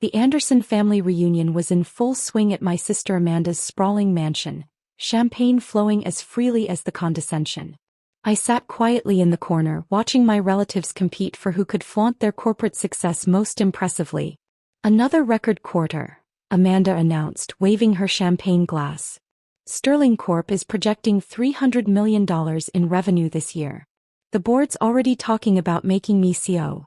The Anderson family reunion was in full swing at my sister Amanda's sprawling mansion, champagne flowing as freely as the condescension. I sat quietly in the corner, watching my relatives compete for who could flaunt their corporate success most impressively. "Another record quarter," Amanda announced, waving her champagne glass. "Sterling Corp is projecting $300 million in revenue this year. The board's already talking about making me CEO."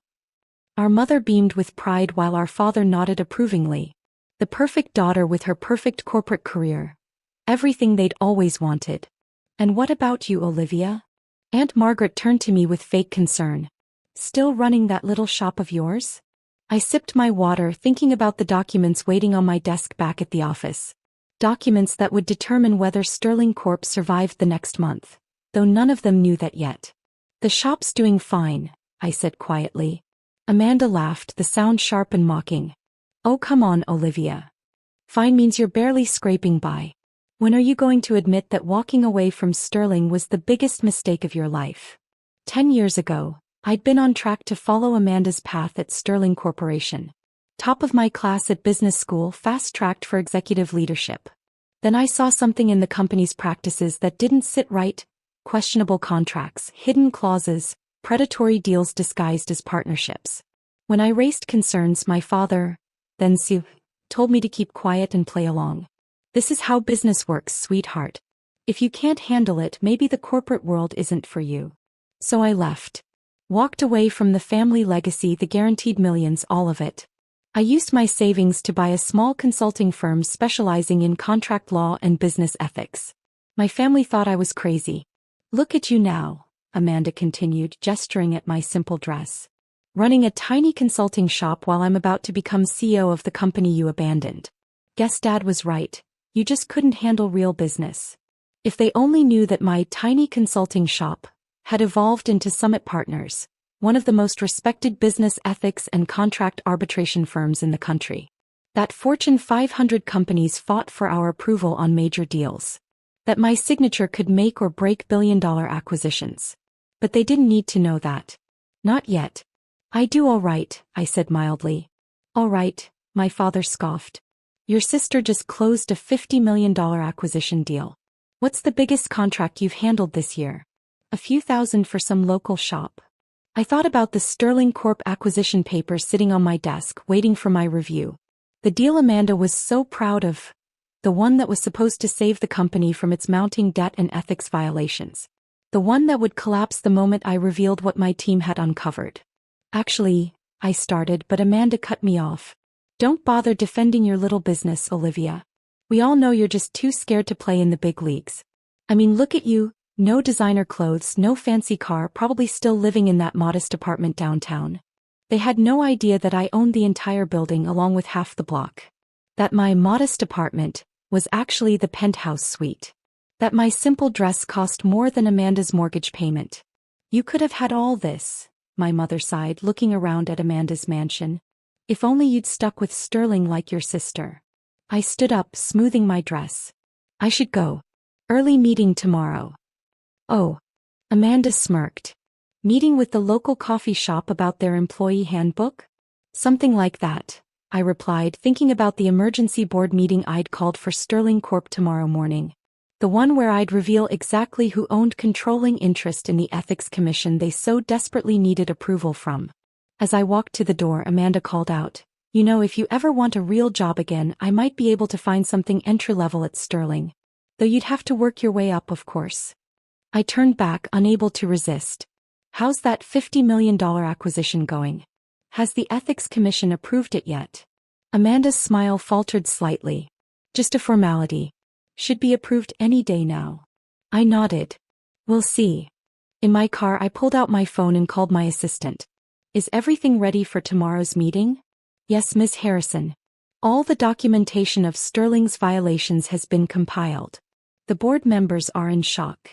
Our mother beamed with pride while our father nodded approvingly. The perfect daughter with her perfect corporate career. Everything they'd always wanted. "And what about you, Olivia?" Aunt Margaret turned to me with fake concern. "Still running that little shop of yours?" I sipped my water, thinking about the documents waiting on my desk back at the office. Documents that would determine whether Sterling Corp survived the next month, though none of them knew that yet. "The shop's doing fine," I said quietly. Amanda laughed, the sound sharp and mocking. "Oh, come on, Olivia. Fine means you're barely scraping by. When are you going to admit that walking away from Sterling was the biggest mistake of your life?" 10 years ago, I'd been on track to follow Amanda's path at Sterling Corporation. Top of my class at business school, fast-tracked for executive leadership. Then I saw something in the company's practices that didn't sit right: questionable contracts, hidden clauses, predatory deals disguised as partnerships. When I raised concerns, my father, then CEO, told me to keep quiet and play along. "This is how business works, sweetheart. If you can't handle it, maybe the corporate world isn't for you." So I left. Walked away from the family legacy, the guaranteed millions, all of it. I used my savings to buy a small consulting firm specializing in contract law and business ethics. My family thought I was crazy. "Look at you now," Amanda continued, gesturing at my simple dress. "Running a tiny consulting shop while I'm about to become CEO of the company you abandoned. Guess Dad was right. You just couldn't handle real business." If they only knew that my tiny consulting shop had evolved into Summit Partners, one of the most respected business ethics and contract arbitration firms in the country. That Fortune 500 companies fought for our approval on major deals. That my signature could make or break billion-dollar acquisitions. But they didn't need to know that. Not yet. "I do all right," I said mildly. "All right," my father scoffed. "Your sister just closed a $50 million acquisition deal. What's the biggest contract you've handled this year?" "A few thousand for some local shop." I thought about the Sterling Corp acquisition papers sitting on my desk, waiting for my review. The deal Amanda was so proud of. The one that was supposed to save the company from its mounting debt and ethics violations. The one that would collapse the moment I revealed what my team had uncovered. "Actually," I started, but Amanda cut me off. "Don't bother defending your little business, Olivia. We all know you're just too scared to play in the big leagues. I mean, look at you. No designer clothes, no fancy car, probably still living in that modest apartment downtown." They had no idea that I owned the entire building along with half the block. That my modest apartment was actually the penthouse suite. That my simple dress cost more than Amanda's mortgage payment. "You could have had all this," my mother sighed, looking around at Amanda's mansion. "If only you'd stuck with Sterling like your sister." I stood up, smoothing my dress. "I should go. Early meeting tomorrow." "Oh." Amanda smirked. "Meeting with the local coffee shop about their employee handbook?" "Something like that," I replied, thinking about the emergency board meeting I'd called for Sterling Corp tomorrow morning. The one where I'd reveal exactly who owned controlling interest in the ethics commission they so desperately needed approval from. As I walked to the door, Amanda called out, "You know, if you ever want a real job again, I might be able to find something entry-level at Sterling. Though you'd have to work your way up, of course." I turned back, unable to resist. "How's that $50 million acquisition going? Has the Ethics Commission approved it yet?" Amanda's smile faltered slightly. "Just a formality. Should be approved any day now." I nodded. "We'll see." In my car, I pulled out my phone and called my assistant. "Is everything ready for tomorrow's meeting?" "Yes, Ms. Harrison. All the documentation of Sterling's violations has been compiled. The board members are in shock."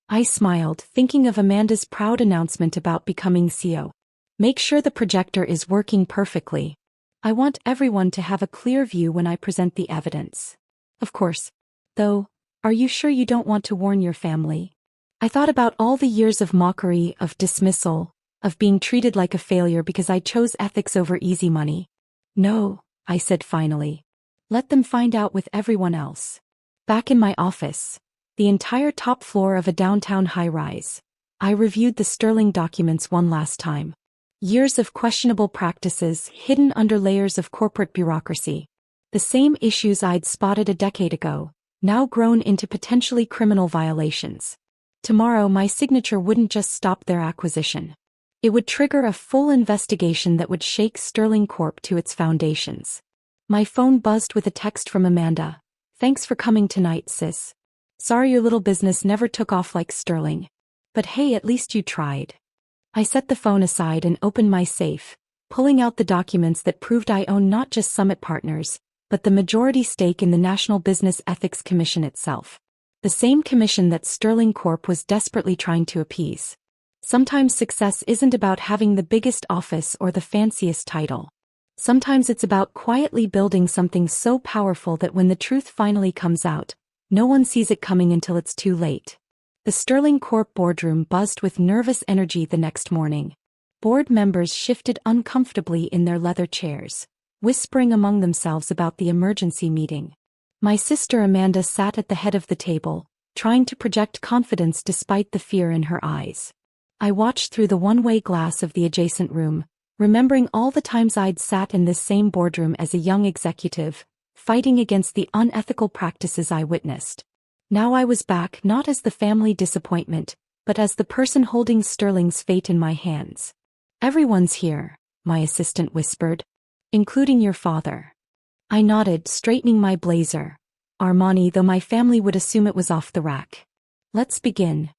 I smiled, thinking of Amanda's proud announcement about becoming CEO. "Make sure the projector is working perfectly. I want everyone to have a clear view when I present the evidence. Of course. Though, are you sure you don't want to warn your family?" I thought about all the years of mockery, of dismissal, of being treated like a failure because I chose ethics over easy money. "No," I said finally. Let them find out with everyone else. Back in my office, the entire top floor of a downtown high-rise, I reviewed the Sterling documents one last time. Years of questionable practices hidden under layers of corporate bureaucracy. The same issues I'd spotted a decade ago, now grown into potentially criminal violations. Tomorrow my signature wouldn't just stop their acquisition. It would trigger a full investigation that would shake Sterling Corp to its foundations. My phone buzzed with a text from Amanda. Thanks for coming tonight, sis. Sorry your little business never took off like Sterling. But hey, at least you tried. I set the phone aside and opened my safe, pulling out the documents that proved I own not just Summit Partners, but the majority stake in the National Business Ethics Commission itself. The same commission that Sterling Corp was desperately trying to appease. Sometimes success isn't about having the biggest office or the fanciest title. Sometimes it's about quietly building something so powerful that when the truth finally comes out, no one sees it coming until it's too late. The Sterling Corp boardroom buzzed with nervous energy the next morning. Board members shifted uncomfortably in their leather chairs, whispering among themselves about the emergency meeting. My sister Amanda sat at the head of the table, trying to project confidence despite the fear in her eyes. I watched through the one-way glass of the adjacent room, remembering all the times I'd sat in this same boardroom as a young executive, fighting against the unethical practices I witnessed. Now I was back not as the family disappointment, but as the person holding Sterling's fate in my hands. Everyone's here, my assistant whispered. Including your father. I nodded, straightening my blazer. Armani, though my family would assume it was off the rack. Let's begin.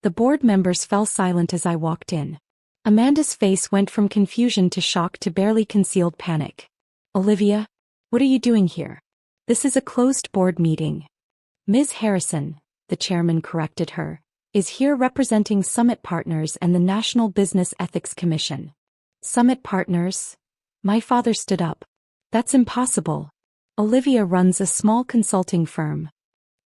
The board members fell silent as I walked in. Amanda's face went from confusion to shock to barely concealed panic. Olivia, what are you doing here? This is a closed board meeting. Ms. Harrison, the chairman corrected her, is here representing Summit Partners and the National Business Ethics Commission. Summit Partners? My father stood up. That's impossible. Olivia runs a small consulting firm.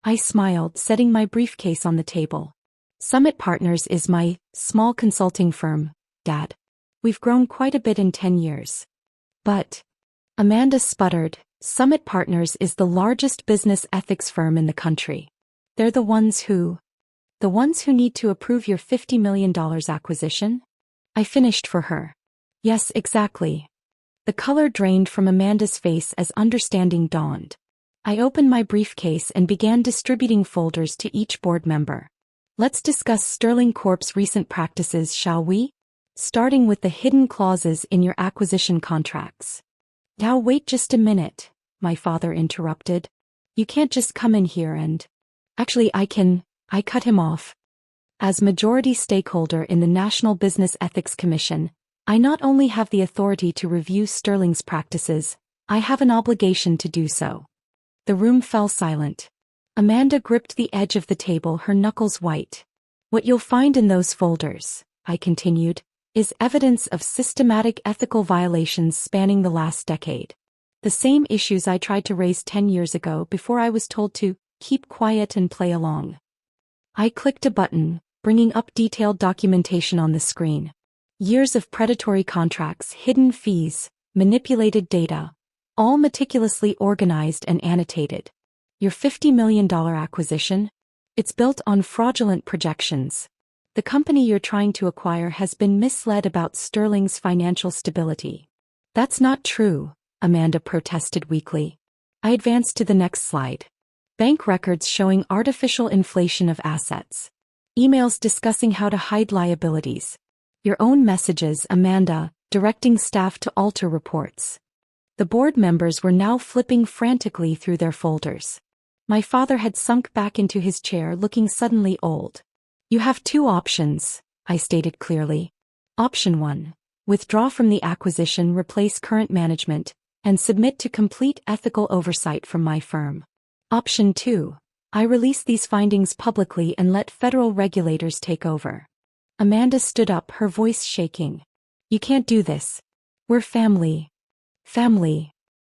I smiled, setting my briefcase on the table. Summit Partners is my small consulting firm, Dad. We've grown quite a bit in 10 years. But, Amanda sputtered, Summit Partners is the largest business ethics firm in the country. They're the ones who need to approve your $50 million acquisition? I finished for her. Yes, exactly. The color drained from Amanda's face as understanding dawned. I opened my briefcase and began distributing folders to each board member. Let's discuss Sterling Corp's recent practices, shall we? Starting with the hidden clauses in your acquisition contracts. Now wait just a minute, my father interrupted. You can't just come in here and... Actually, I cut him off. As majority stakeholder in the National Business Ethics Commission, I not only have the authority to review Sterling's practices, I have an obligation to do so. The room fell silent. Amanda gripped the edge of the table, her knuckles white. What you'll find in those folders, I continued, is evidence of systematic ethical violations spanning the last decade. The same issues I tried to raise 10 years ago before I was told to keep quiet and play along. I clicked a button, bringing up detailed documentation on the screen. Years of predatory contracts, hidden fees, manipulated data, all meticulously organized and annotated. Your $50 million acquisition? It's built on fraudulent projections. The company you're trying to acquire has been misled about Sterling's financial stability. That's not true, Amanda protested weakly. I advanced to the next slide. Bank records showing artificial inflation of assets. Emails discussing how to hide liabilities. Your own messages, Amanda, directing staff to alter reports. The board members were now flipping frantically through their folders. My father had sunk back into his chair, looking suddenly old. You have two options, I stated clearly. Option 1. Withdraw from the acquisition, replace current management, and submit to complete ethical oversight from my firm. Option 2. I release these findings publicly and let federal regulators take over. Amanda stood up, her voice shaking. You can't do this. We're family. Family.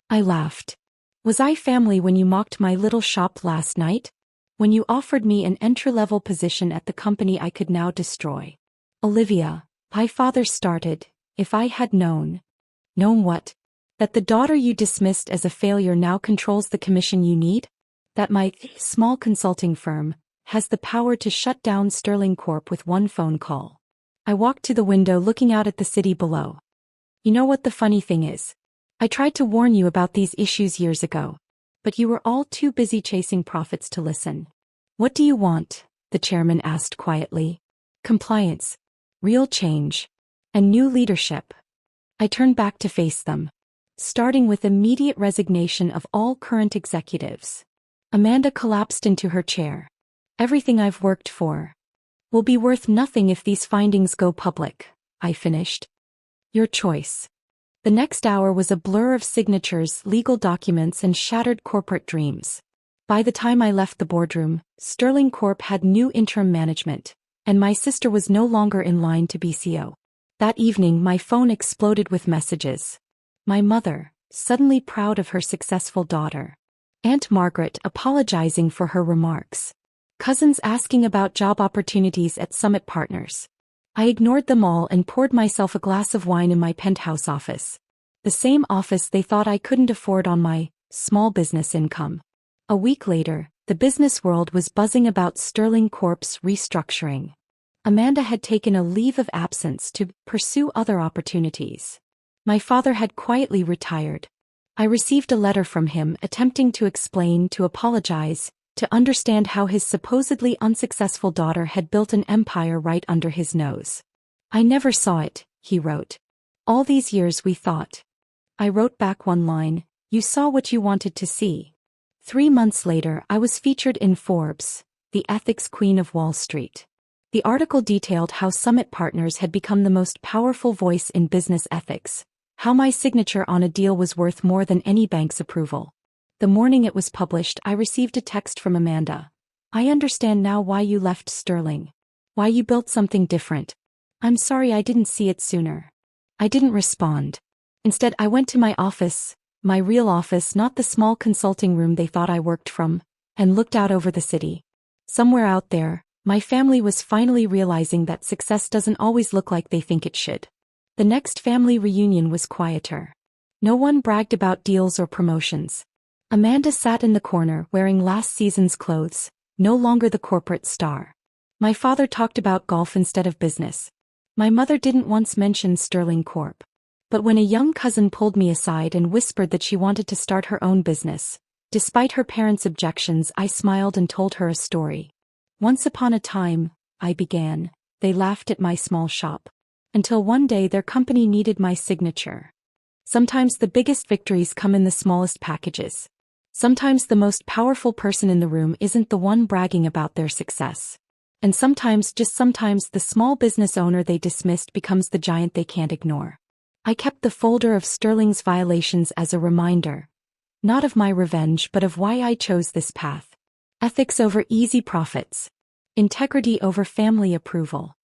I laughed. Was I family when you mocked my little shop last night? When you offered me an entry-level position at the company I could now destroy? Olivia, my father started, if I had known. Known what? That the daughter you dismissed as a failure now controls the commission you need? That my small consulting firm has the power to shut down Sterling Corp with one phone call. I walked to the window looking out at the city below. You know what the funny thing is? I tried to warn you about these issues years ago, but you were all too busy chasing profits to listen. What do you want? The chairman asked quietly. Compliance, real change, and new leadership. I turned back to face them, starting with immediate resignation of all current executives. Amanda collapsed into her chair. Everything I've worked for will be worth nothing if these findings go public, I finished. Your choice. The next hour was a blur of signatures, legal documents, and shattered corporate dreams. By the time I left the boardroom, Sterling Corp had new interim management, and my sister was no longer in line to be CEO. That evening my phone exploded with messages. My mother, suddenly proud of her successful daughter. Aunt Margaret apologizing for her remarks. Cousins asking about job opportunities at Summit Partners. I ignored them all and poured myself a glass of wine in my penthouse office. The same office they thought I couldn't afford on my small business income. A week later, the business world was buzzing about Sterling Corp's restructuring. Amanda had taken a leave of absence to pursue other opportunities. My father had quietly retired. I received a letter from him attempting to explain, to apologize, to understand how his supposedly unsuccessful daughter had built an empire right under his nose. I never saw it, he wrote. All these years we thought. I wrote back one line, you saw what you wanted to see. 3 months later I was featured in Forbes, the ethics queen of Wall Street. The article detailed how Summit Partners had become the most powerful voice in business ethics, how my signature on a deal was worth more than any bank's approval. The morning it was published, I received a text from Amanda. I understand now why you left Sterling. Why you built something different. I'm sorry I didn't see it sooner. I didn't respond. Instead, I went to my office, my real office, not the small consulting room they thought I worked from, and looked out over the city. Somewhere out there, my family was finally realizing that success doesn't always look like they think it should. The next family reunion was quieter. No one bragged about deals or promotions. Amanda sat in the corner wearing last season's clothes, no longer the corporate star. My father talked about golf instead of business. My mother didn't once mention Sterling Corp. But when a young cousin pulled me aside and whispered that she wanted to start her own business, despite her parents' objections, I smiled and told her a story. Once upon a time, I began, they laughed at my small shop. Until one day their company needed my signature. Sometimes the biggest victories come in the smallest packages. Sometimes the most powerful person in the room isn't the one bragging about their success. And sometimes, just sometimes, the small business owner they dismissed becomes the giant they can't ignore. I kept the folder of Sterling's violations as a reminder. Not of my revenge, but of why I chose this path. Ethics over easy profits. Integrity over family approval.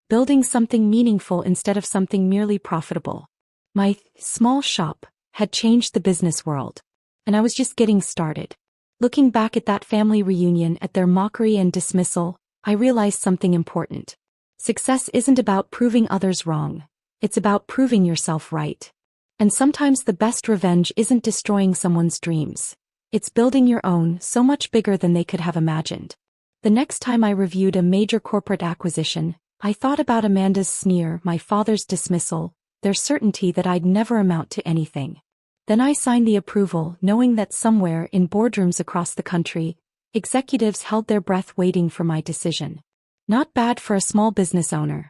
Building something meaningful instead of something merely profitable. My small shop had changed the business world. And I was just getting started. Looking back at that family reunion, at their mockery and dismissal, I realized something important. Success isn't about proving others wrong. It's about proving yourself right. And sometimes the best revenge isn't destroying someone's dreams. It's building your own, so much bigger than they could have imagined. The next time I reviewed a major corporate acquisition, I thought about Amanda's sneer, my father's dismissal, their certainty that I'd never amount to anything. Then I signed the approval, knowing that somewhere in boardrooms across the country, executives held their breath waiting for my decision. Not bad for a small business owner.